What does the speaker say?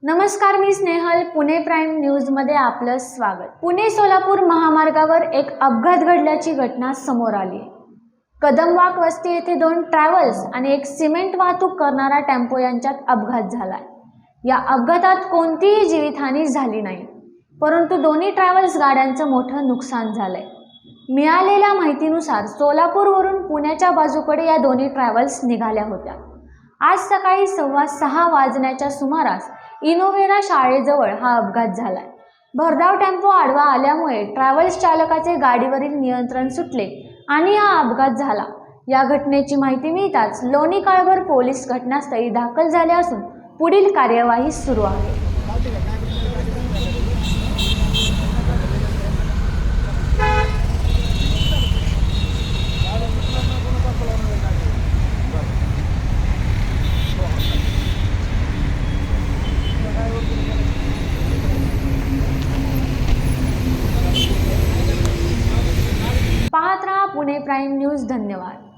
नमस्कार, मी स्नेहल. पुणे प्राईम न्यूजमध्ये आपलं स्वागत. पुणे सोलापूर महामार्गावर एक अपघात घडल्याची घटना समोर आली आहे. कदमवाक वस्ती येथे 2 ट्रॅव्हल्स आणि एक सिमेंट वाहतूक करणारा टेम्पो यांच्यात अपघात झाला. या अपघातात कोणतीही जीवितहानी झाली नाही, परंतु दोन्ही ट्रॅव्हल्स गाड्यांचं मोठं नुकसान झालंय. मिळालेल्या माहितीनुसार सोलापूरवरून पुण्याच्या बाजूकडे या दोन्ही ट्रॅव्हल्स निघाल्या होत्या. आज सकाळी 6:15 वाजण्याच्या सुमारास इनोव्हेरा शाळेजवळ हा अपघात झालाय. भरधाव टेम्पो आडवा आल्यामुळे ट्रॅव्हल्स चालकाचे गाडीवरील नियंत्रण सुटले आणि हा अपघात झाला. या घटनेची माहिती मिळताच लोणी काळभोर पोलीस घटनास्थळी दाखल झाले असून पुढील कार्यवाही सुरू आहे. पाहत रहा पुणे प्राईम न्यूज. धन्यवाद.